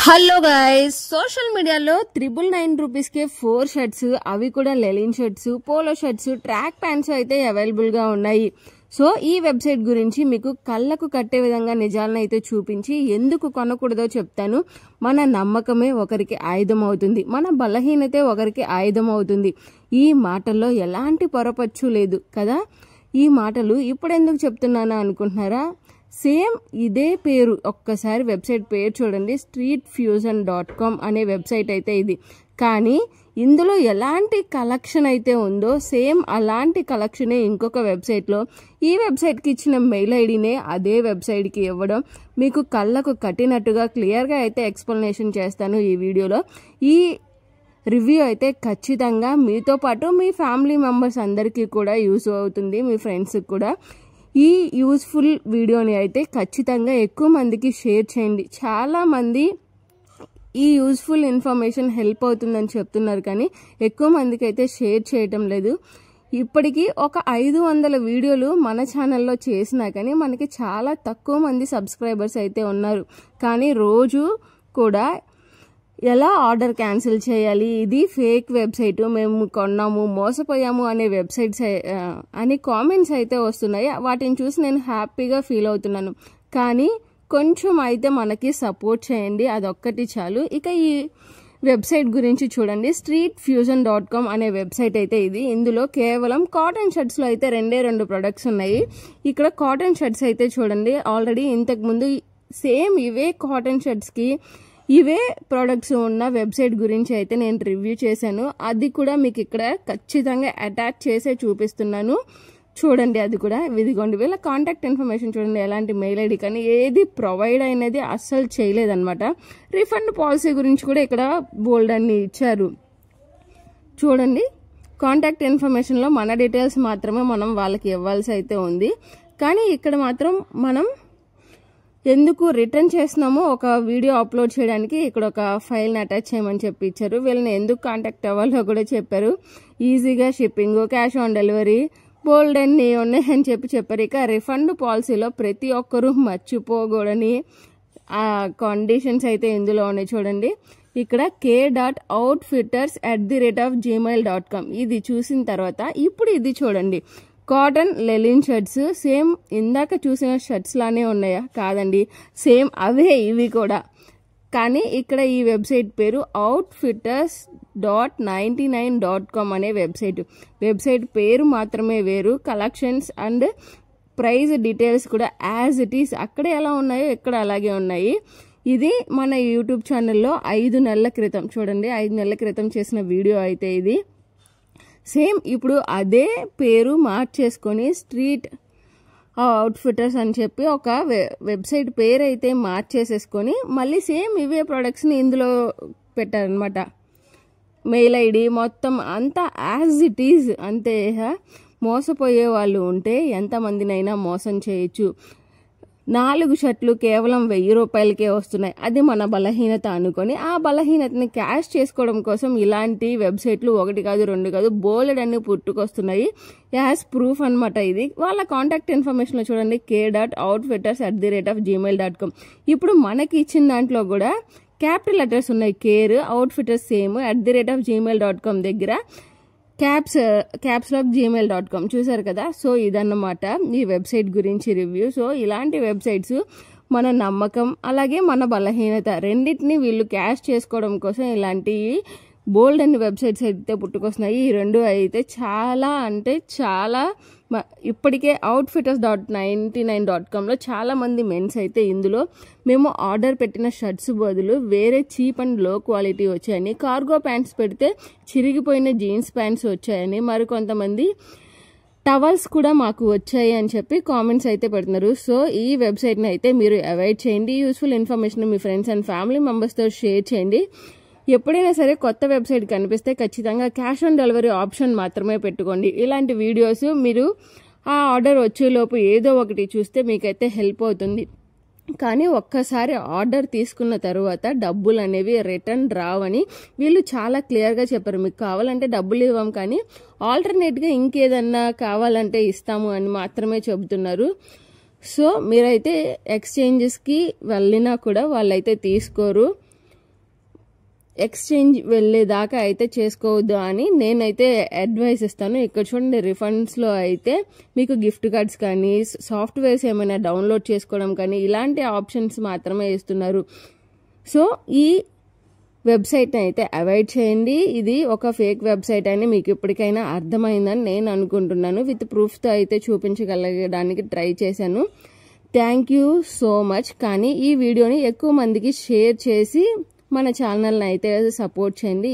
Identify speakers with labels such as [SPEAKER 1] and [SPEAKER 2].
[SPEAKER 1] Hello guys, social మీడియాలో 999 rupees కే 4 shirts, అవి కూడా linen shirts, polo shirts, track pants అయితే అవైలబుల్ గా ఉన్నాయి. సో ఈ వెబ్సైట్ గురించి మీకు కళ్ళకు కట్టే విధంగా నిజాలను అయితే చూపించి ఎందుకు కొనకూడదో చెప్తాను. మన నమ్మకమే ఒకరికి ఆయుధం అవుతుంది, మన బలహీనతే ఒకరికి ఆయుధం అవుతుంది. ఈ మాటల్లో ఎలాంటి పొరపచ్చు లేదు కదా. ఈ మాటలు ఇప్పుడు ఎందుకు చెప్తున్నానా అనుకుంటున్నారా? సేమ్ ఇదే పేరు, ఒక్కసారి వెబ్సైట్ పేరు చూడండి, streetfusion.com అనే వెబ్సైట్ అయితే ఇది. కానీ ఇందులో ఎలాంటి కలెక్షన్ అయితే ఉందో సేమ్ అలాంటి కలెక్షనే ఇంకొక వెబ్సైట్లో ఈ వెబ్సైట్కి ఇచ్చిన మెయిల్ ఐడినే అదే వెబ్సైట్కి ఇవ్వడం మీకు కళ్ళకు కట్టినట్టుగా క్లియర్గా అయితే ఎక్స్ప్లెనేషన్ చేస్తాను ఈ వీడియోలో. ఈ రివ్యూ అయితే ఖచ్చితంగా మీతో పాటు మీ ఫ్యామిలీ మెంబర్స్ అందరికీ కూడా యూజ్ అవుతుంది, మీ ఫ్రెండ్స్కి కూడా. ఈ యూస్ఫుల్ వీడియోని అయితే ఖచ్చితంగా ఎక్కువ మందికి షేర్ చేయండి. చాలా మంది ఈ యూస్ఫుల్ ఇన్ఫర్మేషన్ హెల్ప్ అవుతుందని చెప్తున్నారు, కానీ ఎక్కువ మందికి అయితే షేర్ చేయటం లేదు. ఇప్పటికీ ఒక 500 వీడియోలు మన ఛానల్లో చేసినా కానీ మనకి చాలా తక్కువ మంది సబ్స్క్రైబర్స్ అయితే ఉన్నారు. కానీ రోజు కూడా ఎలా ఆర్డర్ క్యాన్సిల్ చేయాలి, ఇది ఫేక్ వెబ్సైట్, మేము కొన్నాము, మోసపోయాము అనే వెబ్సైట్స్ అని కామెంట్స్ అయితే వస్తున్నాయి. వాటిని చూసి నేను హ్యాపీగా ఫీల్ అవుతున్నాను. కానీ కొంచెం అయితే మనకి సపోర్ట్ చేయండి, అదొక్కటి చాలు. ఇక ఈ వెబ్సైట్ గురించి చూడండి, streetfusion.com అనే వెబ్సైట్ అయితే ఇది. ఇందులో కేవలం కాటన్ షర్ట్స్లో అయితే 2 ప్రొడక్ట్స్ ఉన్నాయి. ఇక్కడ కాటన్ షర్ట్స్ అయితే చూడండి, ఆల్రెడీ ఇంతకుముందు సేమ్ ఇవే కాటన్ షర్ట్స్కి ఇవే ప్రోడక్ట్స్ ఉన్న వెబ్సైట్ గురించి అయితే నేను రివ్యూ చేశాను. అది కూడా మీకు ఇక్కడ ఖచ్చితంగా అటాచ్ చేసే చూపిస్తున్నాను, చూడండి. అది కూడా ఇదిగోండి, వీళ్ళ కాంటాక్ట్ ఇన్ఫర్మేషన్ చూడండి, ఎలాంటి మెయిల్ ఐడి కానీ ఏది ప్రొవైడ్ అయినది అస్సలు చేయలేదన్నమాట. రిఫండ్ పాలసీ గురించి కూడా ఇక్కడ బోల్డ్ అన్ని ఇచ్చారు చూడండి. కాంటాక్ట్ ఇన్ఫర్మేషన్లో మన డీటెయిల్స్ మాత్రమే మనం వాళ్ళకి ఇవ్వాల్సి అయితే ఉంది. కానీ ఇక్కడ మాత్రం మనం ఎందుకు రిటర్న్ చేసినామో ఒక వీడియో అప్లోడ్ చేయడానికి ఇక్కడ ఒక ఫైల్ని అటాచ్ చేయమని చెప్పి ఇచ్చారు. వీళ్ళని ఎందుకు కాంటాక్ట్ అవ్వాలో కూడా చెప్పారు. ఈజీగా షిప్పింగ్, క్యాష్ ఆన్ డెలివరీ, బోల్డ్ అన్ని ఉన్నాయని చెప్పారు. ఇక రిఫండ్ పాలసీలో ప్రతి ఒక్కరూ మర్చిపోకూడని ఆ కండిషన్స్ అయితే ఇందులో ఉన్నాయి చూడండి. ఇక్కడ k.outfitters@gmail.com ఇది చూసిన తర్వాత ఇప్పుడు ఇది చూడండి, కాటన్ లెలిన్ షర్ట్స్. సేమ్ ఇందాక చూసిన షర్ట్స్ లానే ఉన్నాయా? కాదండి, సేమ్ అవే ఇవి కూడా. కానీ ఇక్కడ ఈ వెబ్సైట్ పేరు outfitters.99.com అనే వెబ్సైట్ పేరు మాత్రమే వేరు. కలెక్షన్స్ అండ్ ప్రైస్ డీటెయిల్స్ కూడా యాజ్ ఇట్ ఈస్ అక్కడే ఎలా ఉన్నాయో ఇక్కడ అలాగే ఉన్నాయి. ఇది మన యూట్యూబ్ ఛానల్లో 5 నెలల క్రితం చూడండి, 5 నెలల క్రితం చేసిన వీడియో అయితే ఇది. సేమ్ ఇప్పుడు అదే పేరు మార్చేసుకొని స్ట్రీట్ అవుట్ఫిట్టర్స్ అని చెప్పి ఒక వెబ్సైట్ పేరు అయితే మార్చేసేసుకొని మళ్ళీ సేమ్ ఇవే ప్రొడక్ట్స్ని ఇందులో పెట్టారనమాట. మెయిల్ ఐడి మొత్తం అంతా యాజ్ ఇట్ ఈజ్ అంతే. మోసపోయే వాళ్ళు ఉంటే ఎంతమందినైనా మోసం చేయొచ్చు. 4 షర్ట్లు కేవలం 1000 రూపాయలకే వస్తున్నాయి. అది మన బలహీనత అనుకొని ఆ బలహీనతని క్యాష్ చేసుకోవడం కోసం ఇలాంటి వెబ్సైట్లు 1 కాదు 2 కాదు బోలెడ్ అన్ని పుట్టుకొస్తున్నాయి. యాజ్ ప్రూఫ్ అనమాట ఇది. వాళ్ళ కాంటాక్ట్ ఇన్ఫర్మేషన్లో చూడండి, k.outfitters@gmail.com. ఇప్పుడు మనకి ఇచ్చిన దాంట్లో కూడా క్యాపిటల్ లెటర్స్ ఉన్నాయి, కేర్ అవుట్ఫిట్టర్స్ సేమ్ @gmail.com దగ్గర క్యాప్స్లాక్ gmail.com చూసారు కదా. సో ఇదన్నమాట ఈ వెబ్సైట్ గురించి రివ్యూ. సో ఇలాంటి వెబ్సైట్స్ మన నమ్మకం అలాగే మన బలహీనత రెండింటిని వీళ్ళు క్యాష్ చేసుకోవడం కోసం ఇలాంటి బోల్డ్ అన్ని వెబ్సైట్స్ అయితే పుట్టుకొస్తున్నాయి. ఈ 2 అయితే చాలా అంటే చాలా ఇప్పటికే outfitters.99.comలో చాలా మంది మెన్స్ అయితే ఇందులో మేము ఆర్డర్ పెట్టిన షర్ట్స్ బదులు వేరే చీప్ అండ్ లో క్వాలిటీ వచ్చాయని, కార్గో ప్యాంట్స్ పెడితే చిరిగిపోయిన జీన్స్ ప్యాంట్స్ వచ్చాయని, మరికొంతమంది టవల్స్ కూడా మాకు వచ్చాయి అని చెప్పి కామెంట్స్ అయితే పెడుతున్నారు. సో ఈ వెబ్సైట్ని అయితే మీరు అవాయిడ్ చేయండి. Useful information me friends and family మెంబర్స్తో షేర్ చేయండి. ఎప్పుడైనా సరే కొత్త వెబ్సైట్ కనిపిస్తే ఖచ్చితంగా క్యాష్ ఆన్ డెలివరీ ఆప్షన్ మాత్రమే పెట్టుకోండి. ఇలాంటి వీడియోస్ మీరు ఆ ఆర్డర్ వచ్చేలోపు ఏదో ఒకటి చూస్తే మీకైతే హెల్ప్ అవుతుంది. కానీ ఒక్కసారి ఆర్డర్ తీసుకున్న తర్వాత డబ్బులు అనేవి రిటర్న్ రావని వీళ్ళు చాలా క్లియర్గా చెప్పారు. మీకు కావాలంటే డబ్బులు ఇవ్వం, కానీ ఆల్టర్నేట్గా ఇంకేదన్నా కావాలంటే ఇస్తాము అని మాత్రమే చెబుతున్నారు. సో మీరైతే ఎక్స్చేంజెస్కి వెళ్ళినా కూడా వాళ్ళైతే తీసుకోరు. ఎక్స్చేంజ్ వెళ్ళేదాకా అయితే చేసుకోవద్దు అని నేనైతే అడ్వైస్ ఇస్తాను. ఇక్కడ చూడండి, రిఫండ్స్లో అయితే మీకు గిఫ్ట్ కార్డ్స్ కానీ సాఫ్ట్వేర్స్ ఏమైనా డౌన్లోడ్ చేసుకోవడం కానీ ఇలాంటి ఆప్షన్స్ మాత్రమే ఇస్తున్నారు. సో ఈ వెబ్సైట్ని అయితే అవాయిడ్ చేయండి. ఇది ఒక ఫేక్ వెబ్సైట్ అని మీకు ఇప్పటికైనా అర్థమైందని నేను అనుకుంటున్నాను. విత్ ప్రూఫ్తో అయితే చూపించగలగడానికి ట్రై చేశాను. Thank you so much. కానీ ఈ వీడియోని ఎక్కువ మందికి షేర్ చేసి మన ఛానల్ని అయితే సపోర్ట్ చేయండి.